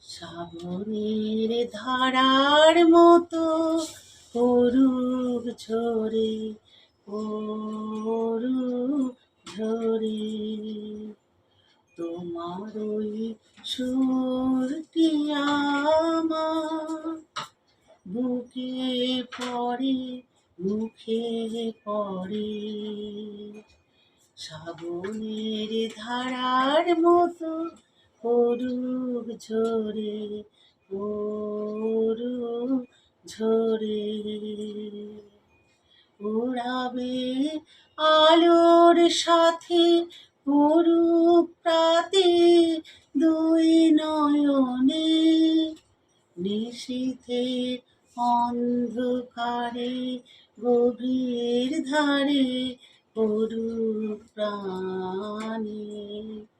শ্রাবণের ধারার মতো পড়ুক ঝরে, পড়ুক ঝরে। তোমার ওই সুরটি আমার বুকে পড়ে, মুখে পড়ে। শ্রাবণের ধারার মতো পড়ুক ঝরে, পড়ুক ঝরে। ওড়াবে আলোর সাথে পড়ুক প্রাতে দুই নয়নে। নিশীথের অন্ধকারে গভীর ধারে পড়ুক প্রাণে।